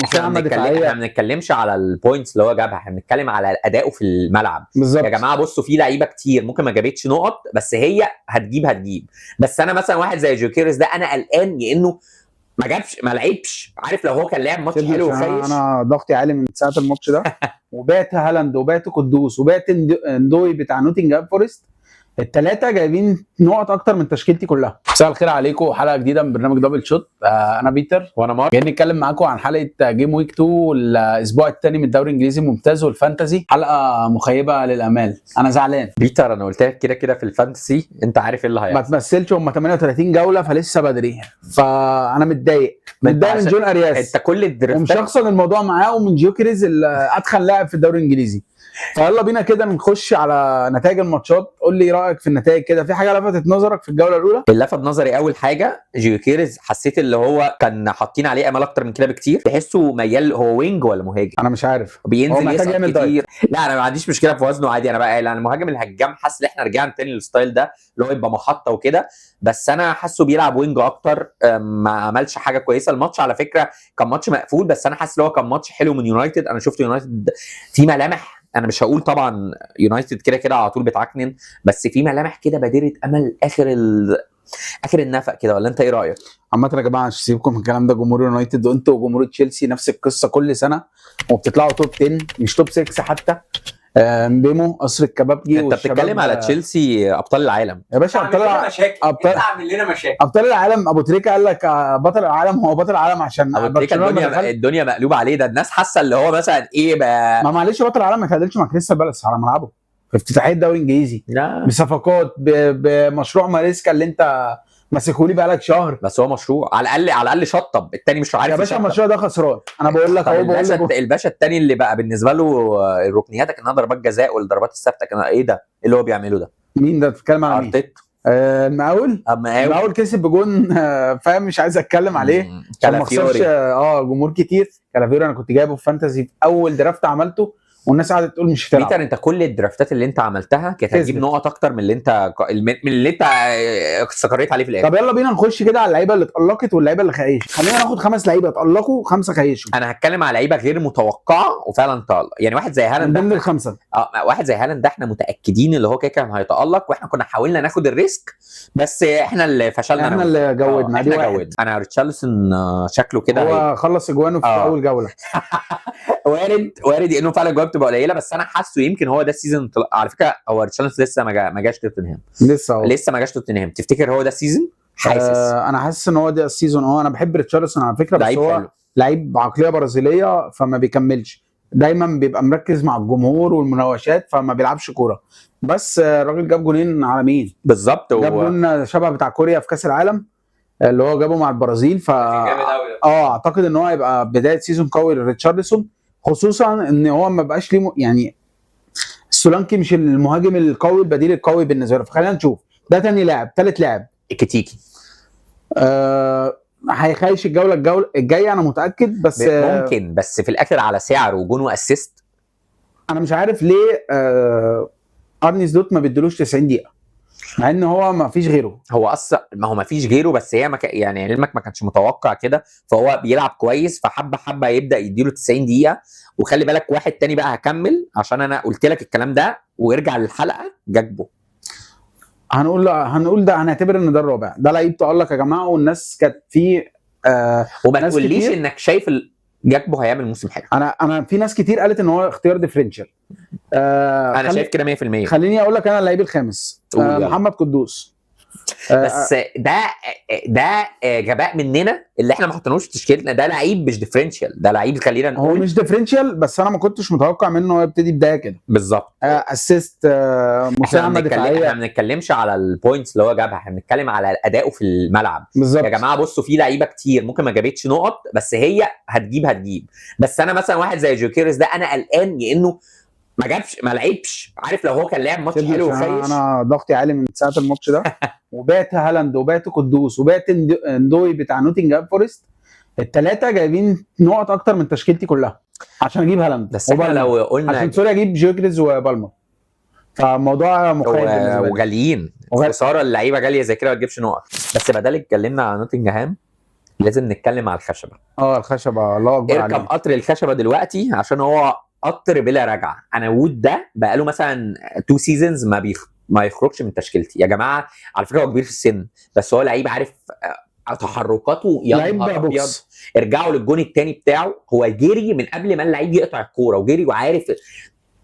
مساهمه دفاعيه. احنا ما بنتكلمش على البوينتس اللي هو جابها، احنا بنتكلم على ادائه في الملعب. بالظبط يا جماعه بصوا، في لعيبه كتير ممكن ما جابتش نقط بس هي هتجيب. بس انا مثلا واحد زي جوكيرس ده انا قلقان لانه ما لعبش. عارف لو هو كان لعب ماتش حلو وخايش. انا ضغطي عالي من ساعه الماتش ده. وبات هالاند وبات قدوس وبات اندوي بتاع نوتنجهام فورست، الثلاثه جايبين نقط اكتر من تشكيلتي كلها. مساء الخير عليكم، حلقه جديده من برنامج دبل شوت. انا بيتر وانا مارك، جايين نتكلم معاكم عن حلقه جيم ويك 2 الاسبوع الثاني من الدوري الانجليزي الممتاز والفانتزي. حلقه مخيبه للامال، انا زعلان. بيتر انا قلت لك كده في الفانتسي انت عارف ايه اللي ما هيحصل. تمثلش، هم 38 جوله فلسه بدري، فانا متضايق من جون ارياس. انت كل الدرفتات ومشخصن الموضوع معاه ومن جيوكريز اتخن لاعب في الدوري الانجليزي. فيلا بينا كده نخش على نتائج الماتشات. قول لي رايك في النتائج كده، في حاجه لفتت نظرك في الجوله الاولى؟ اللي لفت نظري اول حاجه جيوكيرز، حسيت اللي هو كان حاطين عليه امال اكتر من كده بكتير. تحسه ميال، هو وينج ولا مهاجم؟ انا مش عارف، هو بينزل محتاج يسقط يعمل كتير. لا انا ما عنديش مشكله في وزنه عادي، انا بقى انا المهاجم الهجام حاسس ان احنا رجعنا تاني للستايل ده اللي هو يبقى محطه وكده. بس انا حاسه بيلعب وينج اكتر. ما عملش حاجه كويسه الماتش على فكره، كان ماتش مقفول بس انا حاسس ان هو كان ماتش حلو من يونايتد. انا شفت يونايتد في ملامح، انا مش هقول طبعا يونايتد كده كده على طول بتعكنن، بس في ملامح كده بادره امل اخر النفق كده. ولا انت ايه رايك؟ عامه يا جماعه مش سيبكم من الكلام ده، جمهور يونايتد وانتوا وجمهور تشيلسي نفس القصه كل سنه، وبتطلعوا توب 10 مش توب 6 حتى. مبيمو قصر الكبابجي انت بتتكلم على تشيلسي ابطال العالم يا باشا. اعمل لنا مشاكل. ابطال العالم. ابو تريكه قال لك بطل العالم، هو بطل العالم عشان ابو تريكه الدنيا مقلوبه عليه. ده الناس حاسه اللي هو مثلا ايه بقى. ما معلش، بطل العالم ما يتعادلش مع كريستال بالاس على ملعبه في افتتاحيه الدوري الانجليزي. لا بصفقات بمشروع ماريسكا اللي انت ماسكه لي بقالك شهر. بس هو مشروع على الاقل شطب. التاني مش عارف يا باشا المشروع ده خسران، انا بقول لك اهو. بقول لك الباشا التاني اللي بقى بالنسبه له الركنيات كانها ضربات جزاء والضربات الثابته كان ايه ده اللي هو بيعمله ده؟ مين ده بتتكلم على مين؟ ارتيتا. المقاول كسب بجون. فاهم، مش عايز اتكلم عليه عشان ما اخسرش جمهور كتير. كالافيوري انا كنت جايبه في فانتزي في اول درافت عملته، والناس قاعده تقول مش هتلعب. بيتر انت كل الدرافتات اللي انت عملتها كانت هتجيب نقط اكتر من اللي انت استقريت عليه في الاخر. طب يلا بينا نخش كده على اللعيبه اللي اتالقت واللعيبه اللي خيشوا. خلينا ناخد 5 لعيبه اتالقوا و5 خيشوا. انا هتكلم على لعيبه غير متوقعه وفعلا تالق. يعني واحد زي هالاند من ضمن ال5. واحد زي هالاند ده احنا متاكدين اللي هو كده كان هيتالق، واحنا كنا حاولنا ناخد الريسك بس احنا اللي فشلنا. احنا اللي جودنا. احنا جودنا. انا ريتشارلسون شكله كده هو خلص اجوانه في اول جوله. وارد انه فعلا جواب تبقى قليله، بس انا حاسه يمكن هو ده السيزون. على فكره هو ريتشارلسون لسه ما جاش توتنهام. لسه ما جاش توتنهام. تفتكر هو ده السيزون؟ حاسس انا حاسس ان هو ده السيزون. انا بحب ريتشارلسون على فكره، بس هو لعيب عقليه برازيليه فما بيكملش، دايما بيبقى مركز مع الجمهور والمناوشات فما بيلعبش كوره. بس الراجل جاب جونين عالميين بالظبط. جاب جون شبه بتاع كوريا في كاس العالم اللي هو جابه مع البرازيل. اعتقد ان هو هيبقى بدايه سيزون قوي لريتشارلسون، خصوصا ان هو ما بقاش ليه يعني السولانكي مش المهاجم القوي البديل القوي بالنسبه له. فخلينا نشوف ده تاني لاعب. ثالث لاعب كيتيكي. هيخيش الجوله الجايه انا متاكد، بس ممكن بس في الاخر على سعر وجون واسيست. انا مش عارف ليه ارني سلوت ما بيدلوش 90 دقيقه مع ان هو ما فيش غيره. هو اصلا ما هو ما فيش غيره، بس هي يعني علمك ما كانش متوقع كده، فهو بيلعب كويس فحبه يبدا يديله 90 دقيقه. وخلي بالك واحد تاني بقى هكمل عشان انا قلت لك الكلام ده وارجع للحلقه جاكبو. هنقول ده هنعتبر ان ده الرابع. ده لعيب تألق يا جماعه، والناس كانت فيه وما تقوليش انك شايف جاكبو هيعمل موسم حلو. انا في ناس كتير قالت ان هو اختيار ديفرنشال. انا شايف كده 100%. خليني اقول لك انا اللعيب الخامس محمد قدوس. بس ده غباء مننا اللي احنا ما حطيناهوش في تشكيلتنا. ده لعيب مش ديفرنشال، ده لعيب خلينا نقول هو مش ديفرنشال، بس انا ما كنتش متوقع منه هو يبتدي بدايه كده بالظبط. اسيست مساهمه دفاعيه. احنا ما بنتكلمش على البوينتس اللي هو جابها، احنا بنتكلم على ادائه في الملعب. بالظبط. يا جماعه بصوا، في لعيبه كتير ممكن ما جابتش نقط بس هي هتجيب. بس انا مثلا واحد زي جوكيرس ده انا قلقان لانه ما لعبش. عارف لو هو كان لعب ماتش حلو وخايش. انا ضغطي عالي من ساعه الماتش ده. وبات هالاند وبات قدوس وبات اندوي بتاع نوتنجهام فورست، الثلاثه جايبين نقط اكتر من تشكيلتي كلها عشان اجيب هالاند. بس احنا لو قلنا عشان سوري اجيب جيوكريز وبالمر، فالموضوع مخيف بالنسبه لي. وغاليين خساره اللعيبه غاليه زي كده ما تجيبش نقط. بس بدل اتكلمنا على نوتنجهام لازم نتكلم على الخشبه. الخشبه الله اكبر اركب عليه. قطر الخشبه دلوقتي عشان هو قطر بلا رجعه. انا وود ده بقاله مثلا 2 سيزونز ما يخرجش من تشكيلتي يا جماعه. على فكره هو كبير في السن بس هو لعيب عارف تحركاته يا لعيب نهار ابيض. بوكس. ارجعوا للجون الثاني بتاعه، هو جري من قبل ما اللعيب يقطع الكوره وجري وعارف.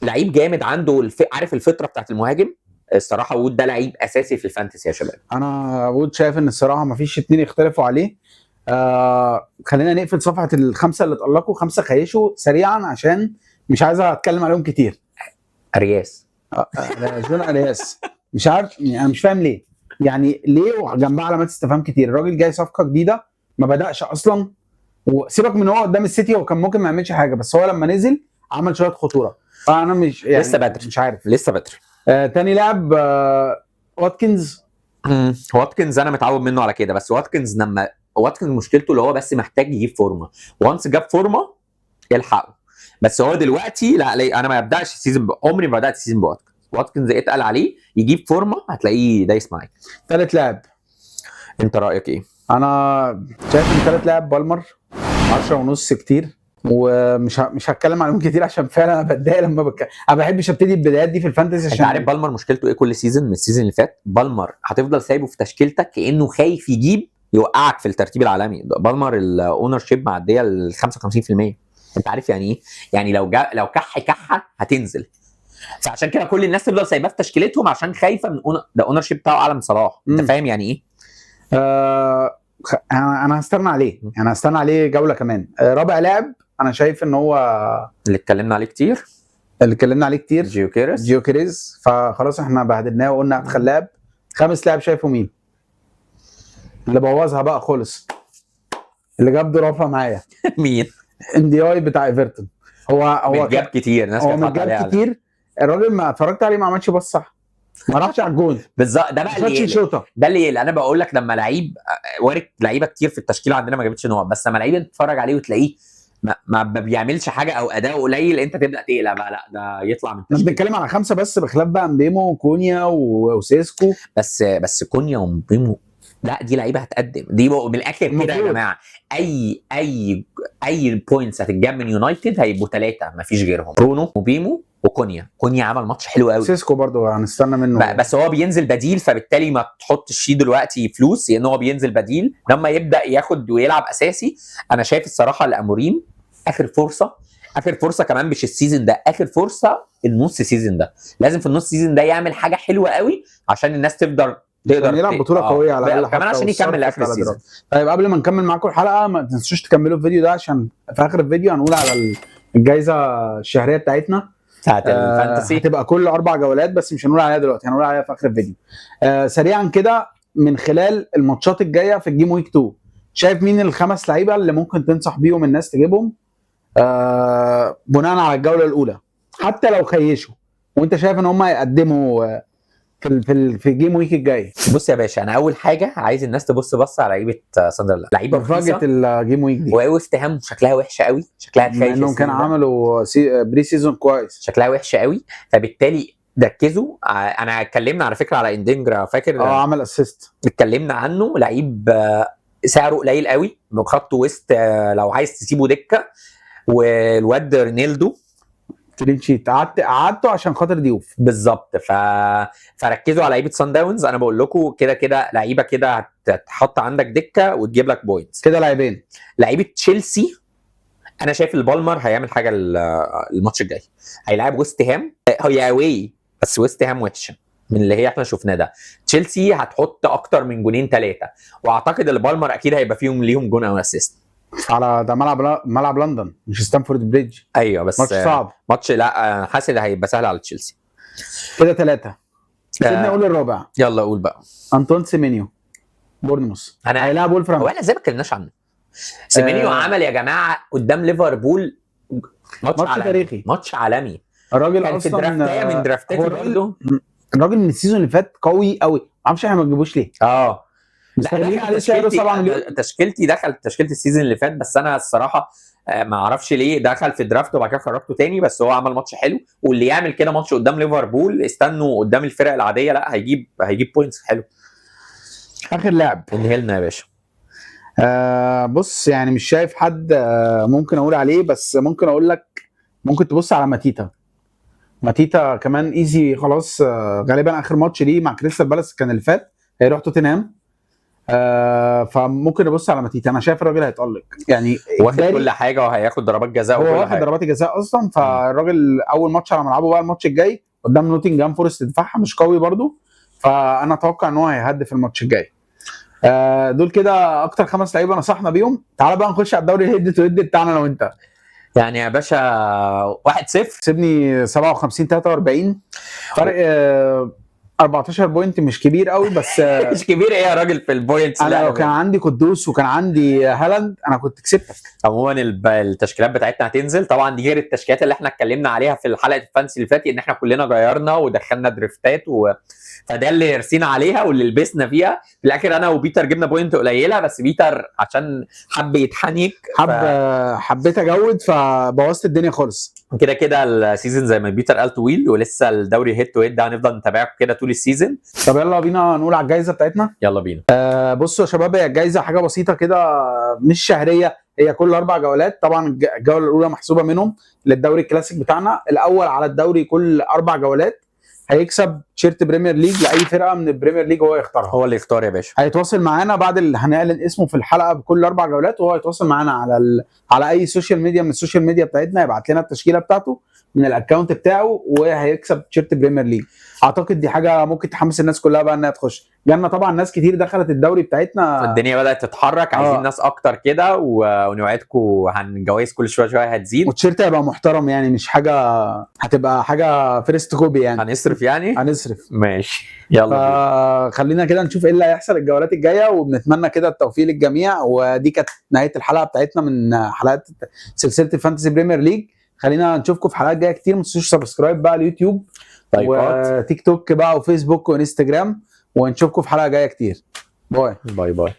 لعيب جامد عنده عارف الفطره بتاعت المهاجم. الصراحه وود ده لعيب اساسي في الفانتسي يا شباب. انا وود شايف ان الصراحه ما فيش اتنين يختلفوا عليه. خلينا نقفل صفحه الخمسه اللي اتألقوا، 5 خيشوا سريعا عشان مش عايز اتكلم عليهم كتير. ارياس جون ارياس مش عارف يعني، انا مش فاهم ليه، يعني ليه وجنبها علامات استفهام كتير. الراجل جاي صفقه جديده ما بدأش اصلا، وسيبك من هو قدام السيتي هو كان ممكن ما يعملش حاجه، بس هو لما نزل عمل شويه خطوره. فانا مش يعني لسه بدري، مش عارف. لسه بدري. تاني لاعب واتكنز. واتكنز انا متعود منه على كده، بس واتكنز مشكلته اللي هو بس محتاج يجيب فورمه. وانس جاب فورمه يلحقه. بس هو دلوقتي لا انا ما ببداش السيزون عمري ما بدات السيزون واتكنز اتقل عليه يجيب فورمه هتلاقيه دايس معاك. ثالث لاعب انت رايك ايه؟ انا شايف ان ثالث لاعب بالمر 10.5 كتير، مش هتكلم عنهم كتير عشان فعلا انا بتضايق لما انا ما بحبش ابتدي البدايات دي في الفانتسي. انت عارف بالمر مشكلته ايه؟ كل سيزون من السيزون اللي فات بالمر هتفضل سايبه في تشكيلتك كانه خايف يجيب يوقعك في الترتيب العالمي. بالمر الاونر شيب معديه ال 55%. انت عارف يعني ايه؟ يعني لو كحه هتنزل. فعشان كده كل الناس تفضل سايباه في تشكيلتهم عشان خايفه من ده اونر شيب بتاعه اعلى من صلاح. انت فاهم يعني ايه؟ انا هستنى عليه، يعني هستنى عليه جوله كمان. رابع لاعب انا شايف ان هو اللي اتكلمنا عليه كتير جيوكيريز. فخلاص احنا بهدلناه وقلنا ادخل لاعب. خامس لاعب شايفه مين؟ اللي بوظها بقى خالص، اللي جاب ضرافه معايا مين؟ اندياي بتاع ايفرتون. هو جاب كتير، ناس كانت حاطه عليه كتير. الراجل ما اتفرجت عليه ما عملش بص صح، ما راحش على الجون بالظبط. ده بقى اللي انا بقول لك لما لعيب وارد لعيبه كتير في التشكيله عندنا ما جابتش نقط، بس لما لعيب تتفرج عليه وتلاقيه ما بيعملش حاجه او اداؤه قليل انت تبدا تقلق بقى، لا ده يطلع من التشكيله. بنتكلم على 5 بس بخلاف بقى مبيمو وكونيا وسيسكو. بس كونيا ومبيمو لا دي لعيبه هتقدم دي من الاخر كده يا جماعه. اي بوينتس هتتجاب من يونايتد هيبقوا 3 مفيش غيرهم، برونو وبيمو وكونيا. عمل ماتش حلو قوي. سيسكو برضو هنستنى منه بس هو بينزل بديل، فبالتالي ما تحطش فيه دلوقتي فلوس لان هو بينزل بديل. لما يبدا ياخد ويلعب اساسي انا شايف الصراحه لاموريم اخر فرصه كمان مش السيزون ده، اخر فرصه النص سيزون ده. لازم في النص سيزون ده يعمل حاجه حلوه قوي عشان الناس تقدر يلعب بطوله قويه على الاقل كمان عشان يكمل لاخر السيزون. طيب قبل ما نكمل معاكم الحلقه ما تنسوش تكملوا الفيديو ده عشان في اخر الفيديو هنقول على الجائزه الشهريه بتاعتنا بتاعت الفانتسي. هتبقى كل 4 جولات بس مش هنقول عليها دلوقتي، هنقول عليها في اخر الفيديو. سريعا كده من خلال الماتشات الجايه في الجيم ويك 2 شايف مين ال5 لعيبه اللي ممكن تنصح بيهم الناس تجيبهم بناء على الجوله الاولى حتى لو خيشوا وانت شايف ان هم هيقدموا في الجيم ويك الجاي؟ بص يا باشا، انا اول حاجه عايز الناس تبص على لعيبه ساندرلاند. لعيبه مفاجاه الجيم ويك دي، وويست هام شكلها وحشه قوي، شكلها خايف انهم كانوا عملوا بري سيزون كويس، شكلها وحشه قوي. فبالتالي ركزوا. انا اتكلمنا على فكره على اندينجرا، فاكر عمل اسيست، اتكلمنا عنه. لعيب سعره قليل قوي، خط ويست لو عايز تسيبه دكه. والواد رينيلدو كلين شيت قعدته عشان خاطر ضيوف بالظبط. فركزوا على لعيبه سان داونز. انا بقول لكم كده لعيبه كده هتحط عندك دكه وتجيب لك بوينتس كده. لاعبين لعيبه تشيلسي انا شايف البالمر هيعمل حاجه الماتش الجاي. هيلاعب ويست هام، هي اواي بس ويست هام وحشه من اللي هي احنا شفناه ده. تشيلسي هتحط اكتر من 2-3 واعتقد البالمر اكيد هيبقى ليهم جون او اسيست. على ده ملعب لندن مش ستانفورد بريدج. ايوه بس ماتش صعب. ماتش لا حاسس ده هيبقى سهل على تشيلسي. كده 3. سيبني اقول الرابع. يلا قول بقى. انطون سيمينيو بورنموث هيلاعب وولفرهام. هو احنا ازاي ما اتكلمناش عنه؟ سيمينيو عمل يا جماعه قدام ليفربول ماتش تاريخي، ماتش عالمي. الراجل كان اصلا من درافتاته برضه. الراجل من السيزون اللي فات قوي قوي، ما اعرفش احنا ما نجيبوش ليه. مستغلين عليه سعره 7 مليون. تشكيلتي تشكيله السيزون اللي فات، بس انا الصراحه ما اعرفش ليه دخل في درافت وبعد كده خرجته تاني. بس هو عمل ماتش حلو، واللي يعمل كده ماتش قدام ليفربول استنوا قدام الفرق العاديه لا هيجيب بوينتس حلو. اخر لاعب انهيلنا يا باشا. بص يعني مش شايف حد ممكن اقول عليه، بس ممكن اقول لك ممكن تبص على ماتيتا كمان ايزي خلاص. غالبا اخر ماتش ليه مع كريستال بالاس كان اللي فات، هيروح توتنهام. فممكن نبص على ماتيتا، انا شايف الراجل هيتألق يعني. واخد إجباري كل حاجه وهياخد ضربات جزاء هو وكل واخد حاجه. ضربات الجزاء اصلا، فالراجل اول ماتش على ملعبه بقى الماتش الجاي قدام نوتنجهام فورست، دفاعها مش قوي برضو، فانا اتوقع ان هو هيهدف الماتش الجاي. دول كده اكتر 5 لعيبه نصحنا بيهم. تعال بقى نخش على الدوري الهيد تو هيد بتاعنا انا وانت. يعني يا باشا 1-0 سيبني 57 43 فرق 14 بوينت، مش كبير قوي بس مش كبير ايه يا راجل في البوينتس. انا لو كان عندي قدوس وكان عندي هالاند انا كنت كسبتك. عموما التشكيلات بتاعتنا هتنزل طبعا، دي غير التشكيلات اللي احنا اتكلمنا عليها في الحلقه الفانسي اللي فاتت، ان احنا كلنا غيرنا ودخلنا دريفتات فده اللي رسينا عليها واللي لبسنا فيها. في الاخر انا وبيتر جبنا بوينت قليله، بس بيتر عشان حب يتحنيك حبيت اجود فبوظت الدنيا خالص. كده كده السيزون زي ما بيتر قال طويل، ولسه الدوري هيد تو هيد ده هنفضل نتابعه كده طول السيزون. طب يلا بينا نقول على الجائزه بتاعتنا. يلا بينا. بصوا يا شباب، هي الجائزه حاجه بسيطه كده مش شهريه، هي كل 4 جولات. طبعا الجوله الاولى محسوبه منهم للدوري الكلاسيك بتاعنا. الاول على الدوري كل 4 جولات هيكسب تيشيرت بريمير ليج لاي فرقه من البريمير ليج هو يختارها. هو اللي يختار يا باشا. هيتواصل معانا بعد اللي هنعلن اسمه في الحلقه بكل 4 جولات، وهو هيتواصل معانا على اي سوشيال ميديا من السوشيال ميديا بتاعتنا، يبعت لنا التشكيله بتاعته من الاكونت بتاعه وهيكسب تيشيرت بريمير ليج. اعتقد دي حاجه ممكن تحمس الناس كلها بقى انها تخش. جالنا طبعا ناس كتير دخلت الدوري بتاعتنا، الدنيا بدات تتحرك، عايزين ناس اكتر كده ونوعدكم هنجوائز كل شويه هتزيد، والتيشيرت هيبقى محترم يعني، مش حاجه هتبقى حاجه فيرست كوبي يعني. هنصرف يعني هنصرف ماشي. يلا خلينا كده نشوف ايه اللي هيحصل الجولات الجايه، وبنتمنى كده التوفيق للجميع. ودي كانت نهايه الحلقه بتاعتنا من حلقات سلسله الفانتسي بريمير ليج. خلينا نشوفكم في حلقات جايه كتير. ما تنسوش سبسكرايب بقى على اليوتيوب وتيك توك بقى وفيسبوك وانستجرام، ونشوفكم في حلقه جايه كتير. باي باي باي.